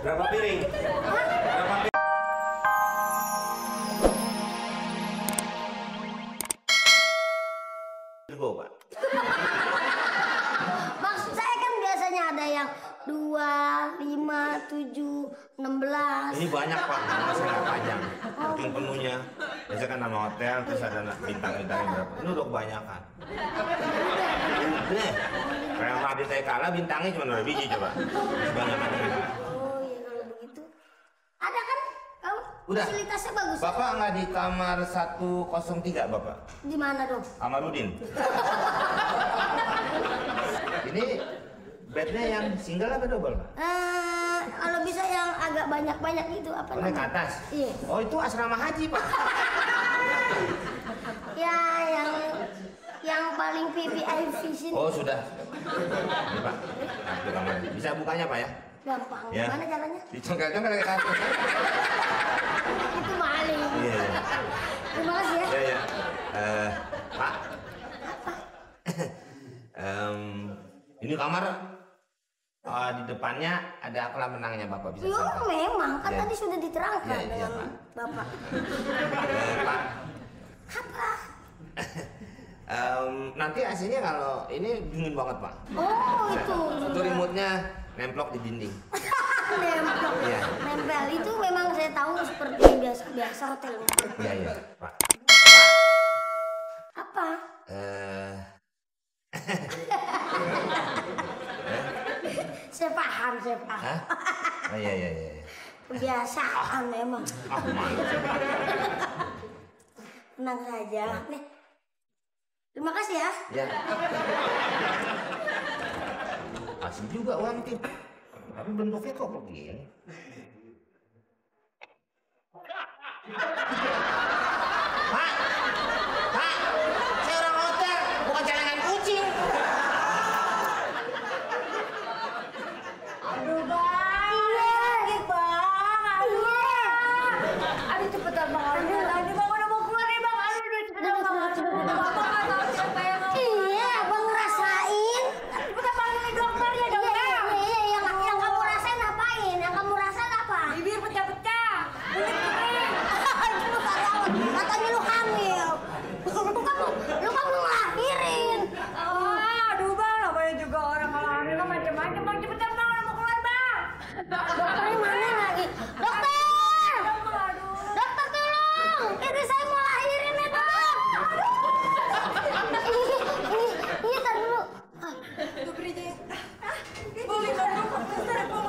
Berapa piring? Berapa piring? Pak. Maksud saya kan biasanya ada yang 2, 5, 7, 16. Ini banyak Pak, masalah panjang. Saking penuhnya. Biasanya kan nama hotel, terus ada bintang-bintangnya berapa. Ini udah kebanyakan. Nih, kalau Radit saya kalah bintangnya cuma 2 biji coba. Kebanyakan ini. Oh iya kalau begitu. Ada kan kamu? Udah. Fasilitasnya bagus. Bapak nggak di kamar 103 Bapak? Di mana dong? Amarudin. Ini bednya yang single apa double Pak? Kalau bisa yang agak banyak-banyak gitu apa Naik ke namanya? atas? Iya. Oh itu asrama haji Pak. Ya yang paling VIP sini. Oh sudah. Ini Pak. Nah, itu kamar. Bisa bukanya Pak ya? Gampang. Ya. Gimana caranya? Dicongkel-congkel kayak kartu. Itu maling. Iya. Terima kasih ya. Iya ya. Pak. Ini kamar. Di depannya ada kolam renangnya Bapak bisa Yo, sangka. memang kan Ya. tadi sudah diterangkan Iya, iya, dengan Pak. Bapak. Pak. Apa? Nanti AC-nya kalau ini dingin banget Pak. Oh itu. Itu remote-nya nemplok di dinding. Nempel. Iya. Nempel itu memang saya tahu seperti biasa hotelnya. Iya iya Pak. Apa? Saya paham. Hah? Oh, iya. Kebiasaan memang. Malu sih Pak. Tenang saja. Nih. Terima kasih ya. Ya. Asli juga uang Tim. Tapi bentuknya kok begini? Pak! Pak! Saya orang hotel, bukan celengan kucing. Aduh bang, iya bang, aduh cepetan bang, aduh bang udah mau keluar nih bang, aduh cepetan bang, bapak nggak tahu siapa yang mau. Iya, abang ngerasain. Cepetan panggilin dokter ya dokter. Iya, yang kamu rasain apain? Yang kamu rasain apa? Bibir pecah-pecah, kulit kering. Lu gak rawat, katanya lu hamil. Lu kan mau ngelahirin. Aduh bang, namanya juga orang kalau hamil kan macam-macam bang, cepetan bang udah mau keluar bang. Dokternya mana lagi? Dokter! Dokter tolong! Ini saya mau lahirin nih dok! Iya, tar dulu.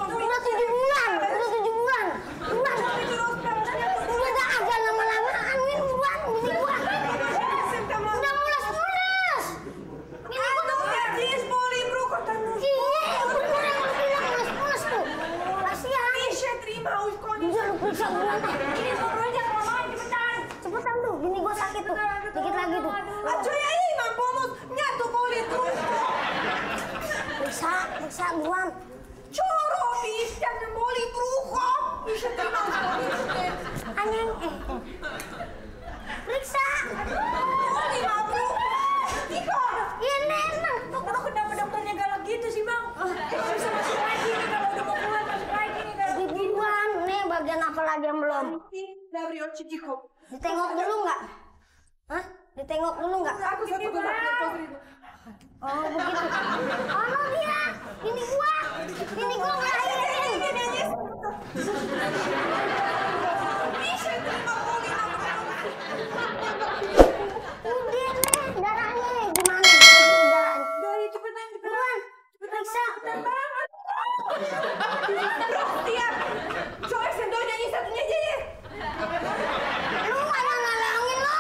Udah 7 bulan. Udah gak ada lama-lamaan nih bulan. Ini bulan. Udah mules-mules. Ini gua iya, bener yang lu bilang mules-mules tuh. Kasihan. Iya, lu periksa bulan teh. Cepetan tuh, bini gua sakit tuh. Dikit lagi tuh. Periksa bulan. Anjing, periksa. Ini emang. Aduh kenapa dokternya galak gitu sih bang? Bisa masuk lagi nih kalau udah mau keluar masuk lagi nih kalau Ribuan. Nih bagian apa lagi yang belum? Ditengok dulu nggak? Hah? Ditengok dulu nggak? Oh begitu. Oh dia. Ini gua ngelahirin. Udah nih darahnya nih gimana? Darahnya. Buruan. Periksa. Lu mana ngalangin lo?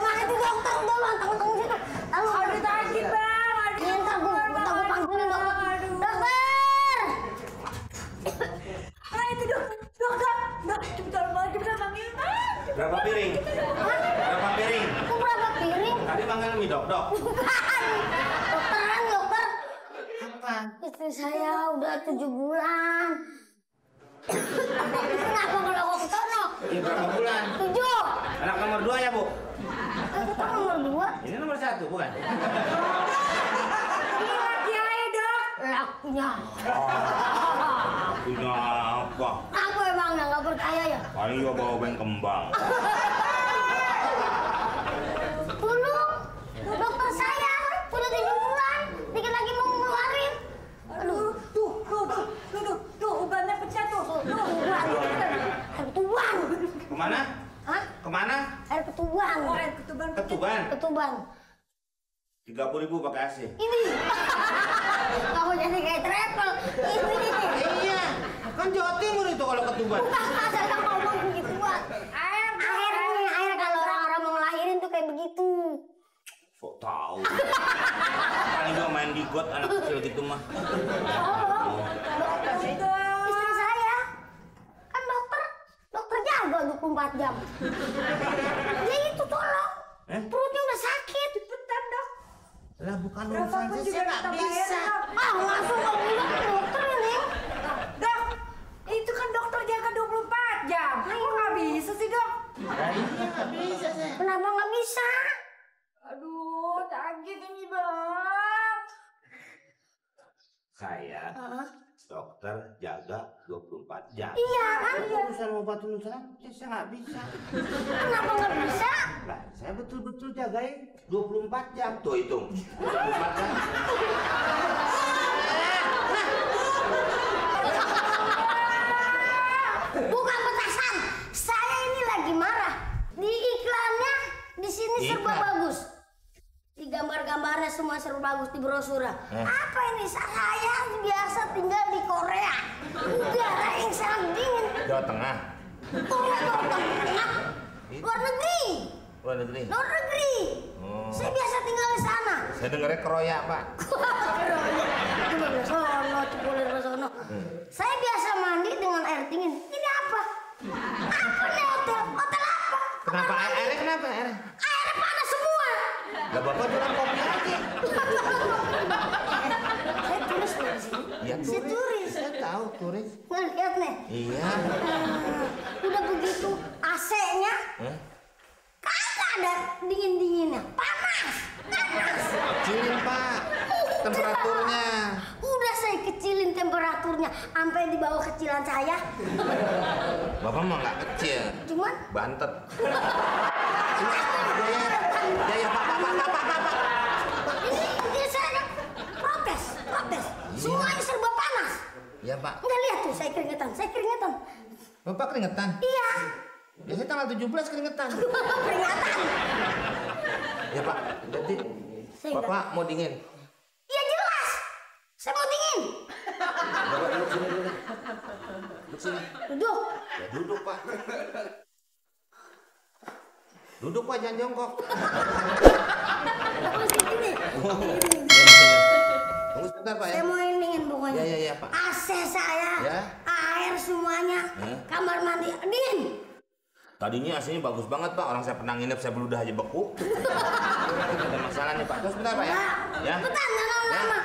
Mana itu dokter udah lu anteng-anteng situ. Lalu Aduh sakit bang, iya, ntar gua panggilin dokter. Dokter! Itu dokter, cepetan panggil bang. Berapa piring? Berapa piring? Itu berapa piring? Tadi panggil mie dok. Bukan. Dokter. Apa? Istri saya udah 7 bulan. Kenapa kalau aku ketono? Ini berapa bulan? 7. Anak nomor 2 ya Bu? Aku nomor 2. Ini nomor 1 bukan? punya. Punya apa? Apa emangnya nggak percaya ya? Paling juga bawa beng kembang. Dulu dokter saya udah 7 bulan, dikit lagi mau ngeluarin. Aduh, tuh, ubannya pecah tuh. Air ketuban. Kemana? Hah? Kemana? Air ketuban. Oh, air ketuban. Ketuban. Ketuban. 30.000 pakai AC. Ini. Kamu jadi kayak travel. Ini. Iya, kan Jawa Timur itu kalau ketuban. Asal kamu ngomong begituan. Air kalau orang-orang mau ngelahirin tuh kayak begitu. Sok tahu. Paling gua main di got anak kecil gitu mah. Istri saya kan dokter jaga 24 jam. Dia itu tolong. Perutnya udah sakit. Cepetan dok. Lah bukan urusan saya nggak bisa. Langsung nggak bilang ke dokter ini. Dok, itu kan dokter jaga 24 jam. Kok nggak bisa sih dok? Nggak bisa saya. Kenapa nggak bisa? Aduh, sakit ini bang. Saya dokter jaga 24 jam. Iya kan? Urusan obat-obatan saya nggak bisa. Kenapa nggak bisa? Lah, saya betul-betul jagain 24 jam. Tuh hitung. 24 jam. Bukan petasan. Saya ini lagi marah. Di iklannya di sini serba Iklan? bagus. Di gambar-gambarnya semua serba bagus di brosur. Apa ini? Saya biasa tinggal di Korea. Udara yang sangat dingin. Jawa Tengah. Korea Jawa Tengah. Luar negeri. Luar negeri. Luar negeri. Saya biasa tinggal di sana. Saya dengarnya keroyak, Pak. Itu bener sono, cipulir sono. Saya biasa mandi dengan air dingin. Ini apa? Apa nih hotel? Hotel apa? Kenapa airnya kenapa airnya? Airnya panas semua. Lah Bapak jualan kopi aja. Saya turis loh di sini. Iya, Saya turis. Saya tahu turis. Nah, lihat nih. Iya. Udah begitu AC-nya kagak ada dingin-dinginnya. Panas. Kecilin, Pak. Temperaturnya. Udah saya kecilin temperaturnya sampai di bawah kecilan saya. Bapak mah nggak kecil. Cuman Bantet. Ya, Pak. ini saya protes. Semuanya serba panas. Iya, Pak. Nggak lihat tuh saya keringetan. Bapak keringetan? Iya. Biasanya tanggal 17 keringetan. Peringatan. Ya, Pak. Jadi Saya Bapak mau dingin? Iya jelas. Saya mau dingin. Bapak duduk sini dulu. Duduk sini. Duduk. Ya duduk, Pak. Duduk, Pak, jangan jongkok. Terus gini. Tunggu sebentar, Pak ya. Saya mau dingin pokoknya. Ya, Pak. AC saya, Ya. air semuanya, kamar mandi dingin. Tadinya AC-nya bagus banget, Pak. Orang saya pernah nginep, saya beludah aja beku. Ada masalah nih, Pak. Terus sebentar, Pak ya. Ya. Cepetan, jangan lama.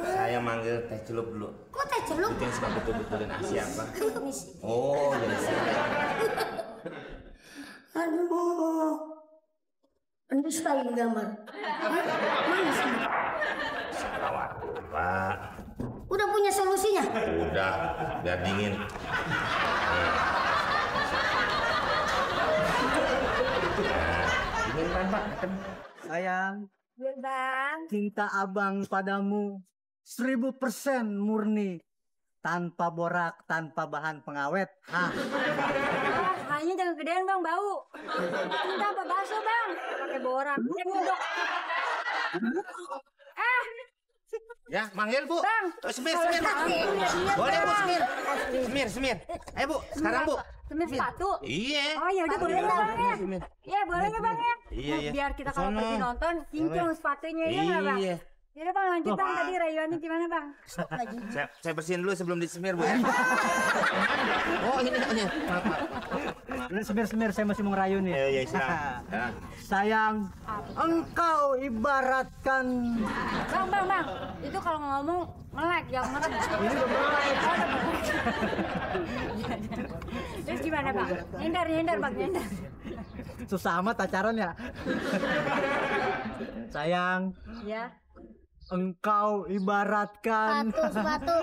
Saya manggil teh celup dulu. Kok teh celup? Itu yang suka betul-betulin AC apa? Ini sih. Oh, jadi saya. Aduh. Ini sekali gambar. Mana sih? Khawatir, Pak. Udah punya solusinya? Udah, biar dingin. Dingin kan, Pak? Sayang, Biar bang. cinta abang padamu 1000% murni. Tanpa borak, tanpa bahan pengawet. Kayaknya jangan gedean bang, bau. Minta apa bakso bang? Pakai borak. Dok. Ya, manggil, Bu. Bang. Semir. Iya, Boleh, Bu, Bang. semir. Ayo, Bu. Sekarang, Bu. Semir sepatu. Iya. Oh ya udah boleh ya bang ya. Semir. Iya boleh ya bang ya. Iya. Biar kita kalau Sono. pergi nonton kinclong sepatunya ya nggak bang? Iya. Yaudah bang lanjut bang tadi rayuannya gimana bang? Saya bersihin dulu sebelum disemir, Bu. Oh, ini. Maaf. Semir, saya masih mau ngerayu nih. Iya, silakan. Ya. Sayang, engkau ibaratkan... Bang. Itu kalau ngomong melek yang merem. Ini udah mulai. Terus gimana bang? Hindar bang, hindar. Susah amat pacaran ya. Sayang, Ya. engkau ibaratkan Sepatu.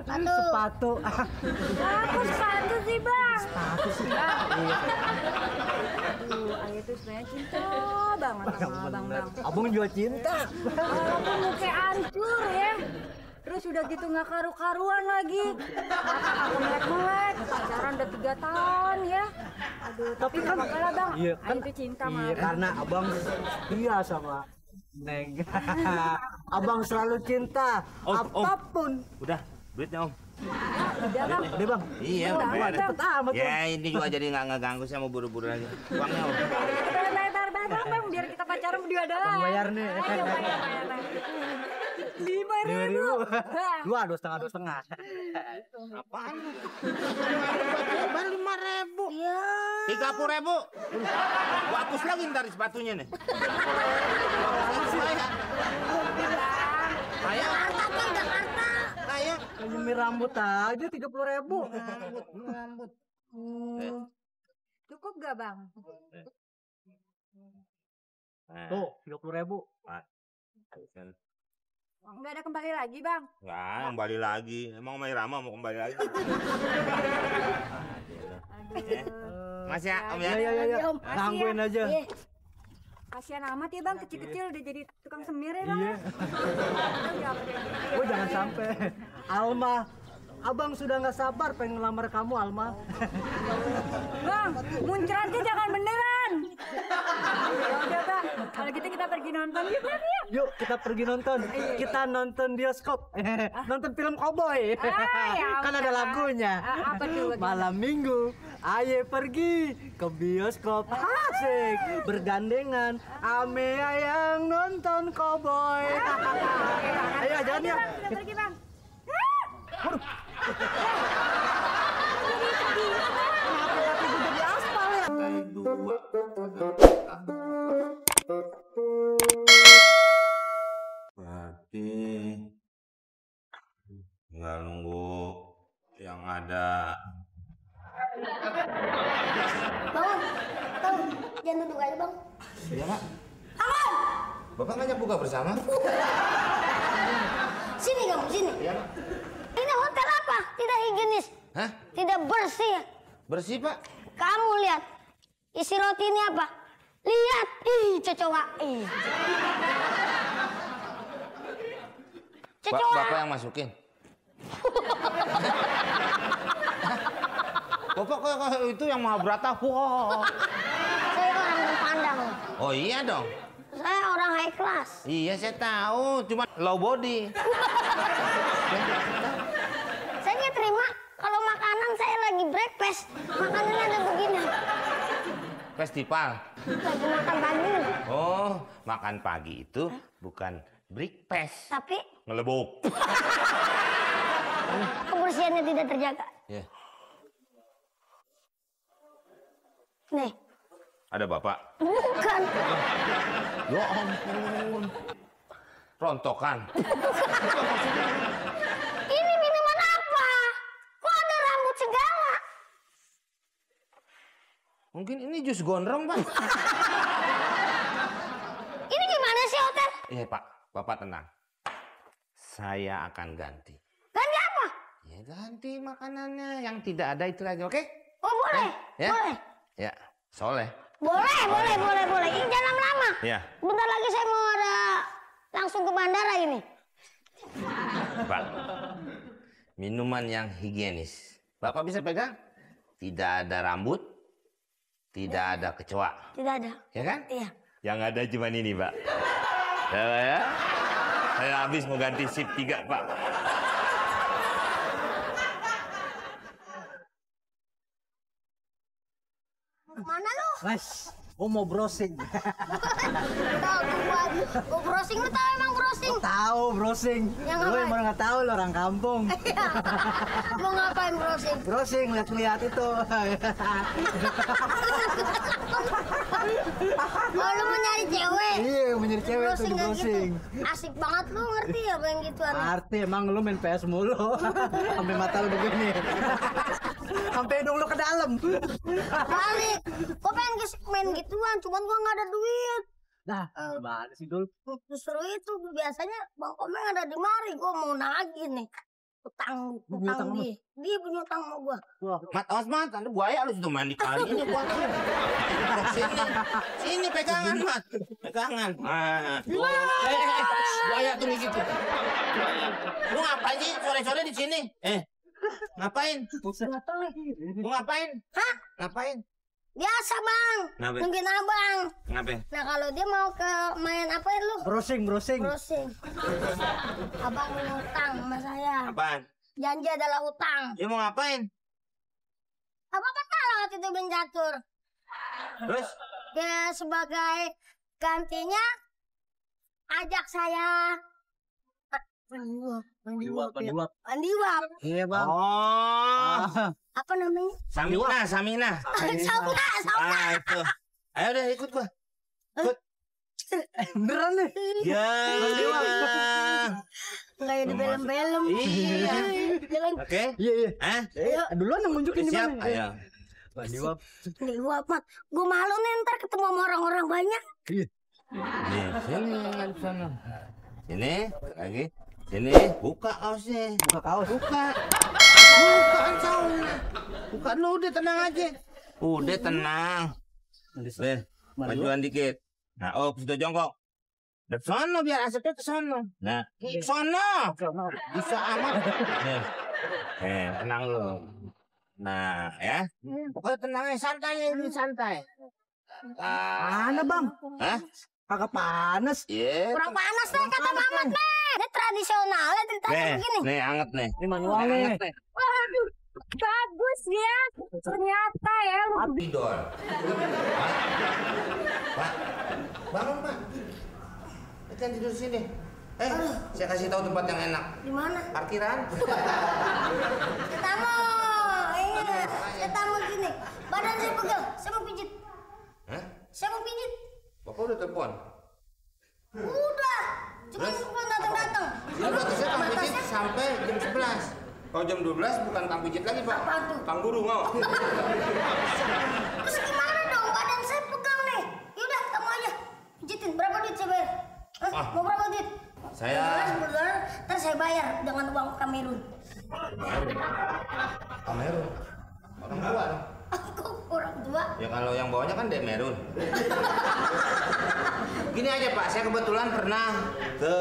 sepatu. Aku sepatu sih bang. Sepatu sih. Iya. Aduh, ayah tuh sebenarnya cinta banget sama abang bang. Abang juga cinta. Walaupun muka hancur ya. Terus udah gitu nggak karu-karuan lagi. Aku melek-melek, pacaran udah 3 tahun ya. Aduh, tapi nggak apa-apa lah bang. Iya, Ayah tuh cinta sama Iya, abang. karena abang setia sama Neng. Abang selalu cinta Om. apapun. Udah, duitnya Om. Udah bang. Udah bang. Iya, Udah, udah. udah. Cepet amat. Ya ini juga jadi nggak ngeganggu, saya mau buru-buru aja. Uangnya Om. Bayar bang, biar kita pacaran berdua dah. Abang bayar nih. Ayo bayar. 5.000. 2,5. Apaan? Baru 5.000. Iya. 30.000. Gua hapus lagi ntar di sepatunya nih. Ayo. Jakarta. Ayo. Nyemir rambut aja 30.000. Rambut. Cukup gak bang? Tuh 30.000. Nggak ada kembali lagi bang? Nggak, kembali lagi. Emang Mai Rama mau kembali lagi? Mas ya, Om ya. Ya. Gangguin aja. Iya. Kasihan amat ya bang, kecil-kecil udah jadi tukang semir ya bang. Iya. Ya. Gue jangan sampai. Alma, abang sudah nggak sabar pengen ngelamar kamu, Alma. Bang, muncratnya jangan beneran. Udah bang, kalau gitu kita pergi nonton yuk bang ya. Yuk kita pergi nonton. Kita nonton bioskop. Nonton film cowboy. ya Kan ada ampun. lagunya. Apa tuh lagunya? Malam minggu, ayo pergi ke bioskop. Asik bergandengan. Ame yang nonton cowboy. Ayo jalan ya. Kita pergi bang. Kenapa kaki gue jadi aspal ya? Berarti tinggal nunggu yang ada. Bang, jangan duduk aja bang. Iya Mak. Bapak ngajak buka bersama? Sini kamu, sini. Iya Mak. Ini hotel apa? Tidak higienis. Hah? Tidak bersih. Bersih Pak? Kamu lihat. Isi roti ini apa? Lihat. Ih, cocoa. Ih. Cocoa. Bapak yang masukin? Bapak kok itu yang Mahabharata? Wow. Saya orang terpandang. Oh iya dong. Saya orang high class. Iya saya tahu, cuma low body. Saya nggak terima kalau makanan saya lagi breakfast. Makanannya ada begini. Festival. Lagi makan pagi. Oh, makan pagi itu bukan breakfast. Tapi Ngelebok. kebersihannya tidak terjaga. Ya. Nih. Ada Bapak? Bukan. Ya ampun. Rontokan. Ini minuman apa? Kok ada rambut segala? Mungkin ini jus gondrong, Pak. Ini gimana sih hotel? Iya, Pak. Bapak tenang. Saya akan ganti. Ganti apa? Ya ganti makanannya yang tidak ada itu lagi, oke? Oh boleh, Ya? boleh. Ya, soleh. Boleh. Ini jangan lama-lama. Ya. Bentar lagi saya mau ada langsung ke bandara ini. Pak, minuman yang higienis. Bapak bisa pegang? Tidak ada rambut, tidak ada kecoa. Tidak ada. Ya kan? Iya. Yang ada cuma ini, Pak. Ya. Saya habis mau ganti sip 3, Pak. Mana lu? Guys, gue mau browsing. Tahu gua browsing, lu tahu emang browsing? Tahu browsing. Yang Lu ngapain? emang nggak tahu lo orang kampung. Mau ngapain browsing? Browsing lihat-lihat itu. Oh lu mau nyari cewek? Iya, mencari cewek tuh di Browsing kayak browsing. gitu. Asik banget lu ngerti ya yang gituan. Arti emang lu main PS mulu. Sampai mata lu begini. Sampai hidung lu ke dalam. Balik. Gua pengen main gituan, cuman gua nggak ada duit. Nah, gimana sih Dul? Justru itu biasanya Bang Komeng ada di mari. Gua mau nagih nih. Utang dia punya utang sama gua. Mat, awas Mat, ada buaya lu situ mandi kali ini gua. Sini pegangan Mat, pegangan. Buaya tuh gitu. Lu ngapain sih sore-sore di sini? Ngapain? Lu ngapain? Hah? Ngapain? Biasa Bang, Ngapain? nungguin abang. Ngapain? Nah kalau dia mau ke main apa lu? Browsing. Browsing. Abang punya utang sama saya. Apaan? Janji adalah utang. Dia mau ngapain? Apa salah waktu itu Ben Catur? Terus? Dia sebagai gantinya ajak saya mandi uap. Iya Bang. Oh, Apa namanya? Samina. Sauna. Itu. Ayo udah ikut gua. Beneran nih. Ya. Kayak di film-film. Iya. Jangan Oke. Iya. Ayo. Duluan yang nunjukin di Siap. mana. Ayo. Mandi uap. mandi uap, Mat. Gue malu nih ntar ketemu sama orang-orang banyak. Nih, sini ngadep sana. Sini, lagi. Sini, buka kaosnya. Buka kaos. Bukaan sauna. Bukan lu udah tenang aja. Udah tenang. Nih, majuan dikit. Nah, sudah jongkok. Ke sono biar asapnya ke sono. Nah, ke sono. Bisa amat. Nih. Tenang lu. Nah, ya. Pokoknya tenang aja, santai. Mana Bang? Hah? Kagak panas. Iya. Kurang panas deh kata Mamat nih. Ini tradisionalnya ceritanya begini. Nih, anget nih. Ini manualnya. Waduh, bagus ya. Ternyata ya. Tidur. Pak, bangun Pak. Kita tidur sini. Saya kasih tahu tempat yang enak. Di mana? Parkiran. Kita mau. Kita mau gini. Badan saya pegel. Saya mau pijit. Hah? Saya mau pijit. Bapak udah telepon. Udah. Cuma belum datang. Ini batasnya Kang Pijit sampai jam 11. Kalau jam 12 bukan Kang Pijit lagi, Pak. Apaan tuh? Kang Guru mau. Terus gimana dong? Badan saya pegang nih. Yaudah, kamu aja. Pijitin. Berapa duit saya bayar? Mau berapa duit? Saya $10, ntar saya bayar dengan uang Kamerun. Kamerun. Orang tua dong. Aku orang tua. Ya kalau yang bawahnya kan Demerun. Gini aja Pak, saya kebetulan pernah ke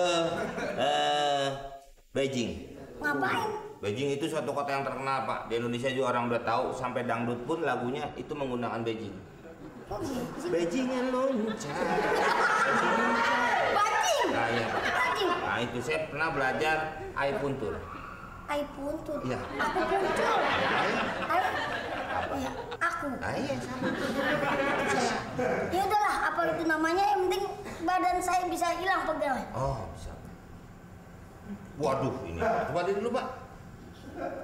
Beijing. Ngapain? Beijing itu suatu kota yang terkenal Pak. Di Indonesia juga orang udah tahu, sampai dangdut pun lagunya itu menggunakan Beijing. Oh gitu sih. Beijing yang loncat. Bajing. Nah, iya Pak. Bajing. Nah itu saya pernah belajar ai puntur. Ai puntur. Iya. Aku puntur. Ai. Iya, aku. Nah iya sama. Ya udahlah, apa itu namanya? Yang penting badan saya bisa hilang pegalnya. Oh bisa. Waduh ini. Coba lihat dulu Pak.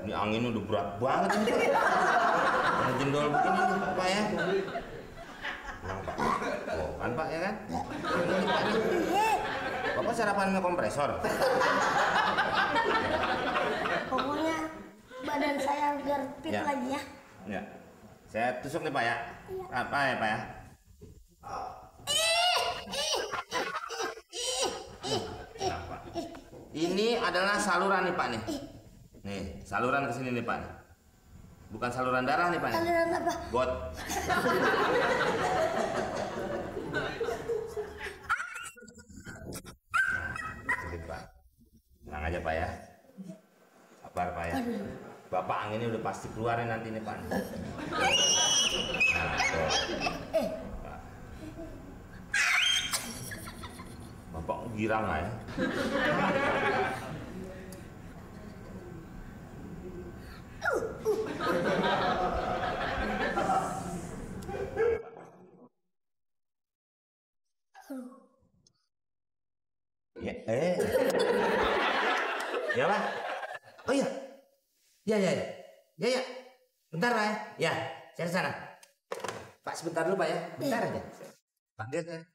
Ini angin udah berat banget ini Pak. Karena jendol begini nih Pak ya. Tenang Pak. Oh kan Pak ya kan? Ini Pak nih. Iya. Bapak sarapannya kompresor. Pokoknya badan saya biar fit Ya. lagi ya. Ya. Saya tusuk nih Pak ya. Apa ya Pak ya? Nah, Pak. Ini adalah saluran nih Pak nih. Nih, saluran ke sini nih Pak. Bukan saluran darah nih Pak. Aliran apa? Got. Sedih Pak. Tenang aja Pak ya. Sabar Pak ya. Bapak anginnya udah pasti keluarin nanti nih Pak. Nah, tuh. Pak. Bapak girang nggak ya? Ya, ya Pak. Oh iya. Ya. Bentar Pak ya. Ya, saya kesana. Pak sebentar dulu Pak ya. Bentar aja. Panggil saya.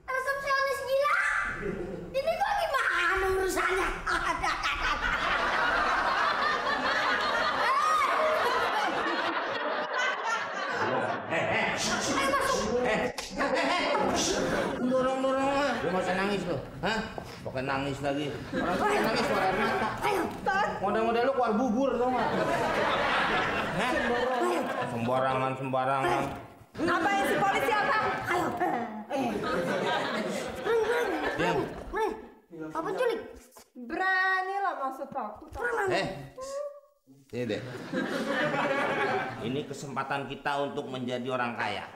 Resepsionis nangis lagi. Orang kaya nangis keluar air mata. Ayo. Model-model lu keluar bubur tau nggak? Heh? Sembarangan. Ngapain si polisi abang? Ayo. Diam. Apa culik? Berani lah maksud aku. Ini deh. Ini kesempatan kita untuk menjadi orang kaya.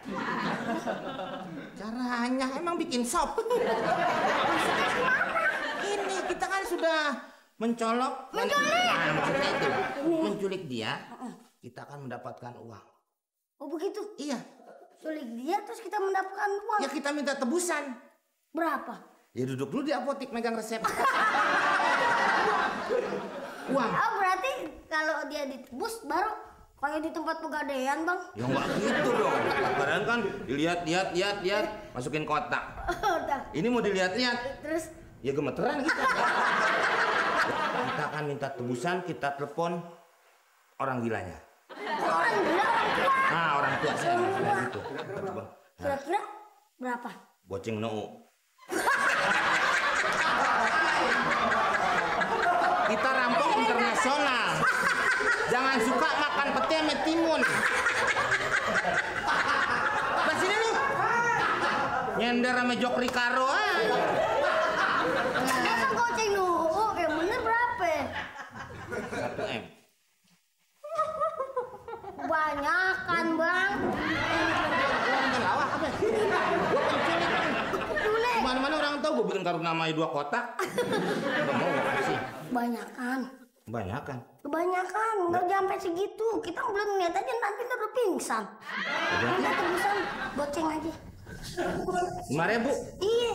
Caranya emang bikin sop. Ini kita kan sudah mencolok. Maksudnya itu menculik dia, kita akan mendapatkan uang. Oh begitu? Iya. Culik dia terus kita mendapatkan uang. Ya kita minta tebusan. Berapa? Ya duduk dulu di apotek megang resep. Uang. Oh berarti kalau dia ditebus baru kayak di tempat pegadaian bang? Ya nggak gitu dong. Padahal kan dilihat, masukin kotak. Ini mau dilihat-lihat. Terus? Ya gemeteran gitu. Kita akan minta tebusan, kita telepon orang gilanya. Orang gila orang tua. Nah orang tua saya gitu. Kira-kira berapa? Boceng no. Kita rampok internasional. Jangan suka makan pete sama timun. Nah sini lu. Nyender sama Jok Ricaro aja. Masa goceng lu? Oh yang bener berapa? 1 M. Banyakan bang. Lawak apa? Gua penculik. Culik. Mana-mana orang tahu gue bikin kartu namanya 2 kotak. Gak mau gak kasih. Kebanyakan, nggak sampai segitu. Kita belum lihat aja nanti udah pingsan. Minta tebusan, goceng aja. 5.000. Iya.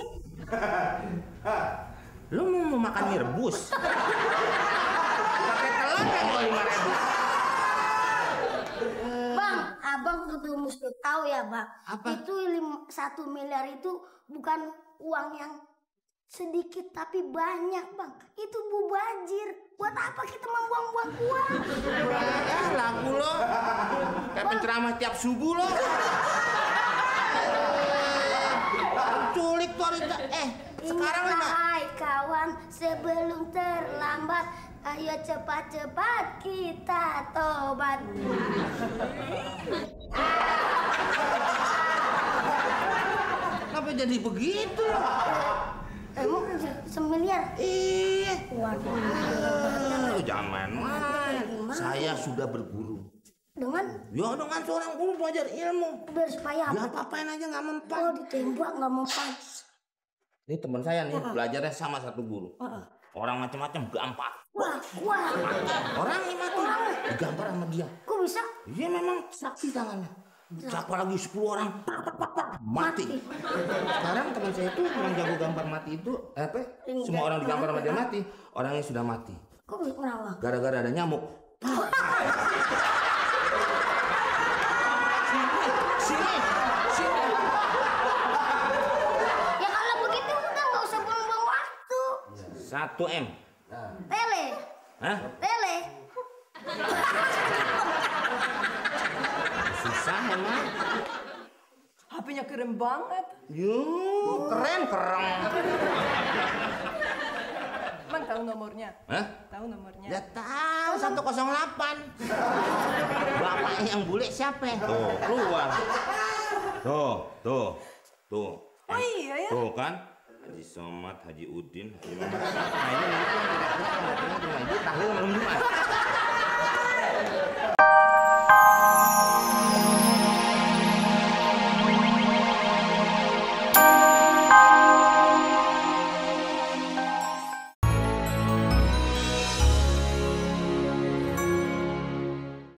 Lu mau makan mie rebus? Pakai telur kan kalau 5.000. Bang, abang udah mesti tahu ya bang. Apa? Itu 1 miliar itu bukan uang yang sedikit tapi banyak bang. Itu mubazir. Buat apa kita membuang-buang uang? Lagu lo kayak penceramah tiap subuh lo. Culik tuh harus sekarang lima. Hai kawan, sebelum terlambat, ayo cepat-cepat kita tobat. Kenapa jadi begitu? Emang 1 miliar? Iya. Waduh. Jangan main-main. Saya sudah berguru. Dengan? Ya dengan seorang guru belajar ilmu. Biar supaya Ya apa? apa-apain aja nggak mempan. Oh ditembak nggak mempan. Ini teman saya nih belajarnya sama satu guru. Orang macam-macam gampar. Wah. Orang ini mati. Digampar sama dia. Kok bisa? Iya memang sakti tangannya. Siapa lagi 10 orang mati. Sekarang teman saya itu yang jago gambar mati itu semua orang digambar sama dia mati. Orangnya sudah mati. Kok bisa kenapa? Gara-gara ada nyamuk. Sini. Ya kalau begitu udah nggak usah buang-buang waktu. 1 M. Tele. Hah? Tele. Susah emang. HP-nya keren banget. Keren. Emang tahu nomornya? Hah? Tahu nomornya? Ya tahu 108. Bapaknya yang bule siapa? Tuh, keluar. Tuh. Oh iya ya? Tuh kan? Haji Somad, Haji Udin, Haji Muhammad.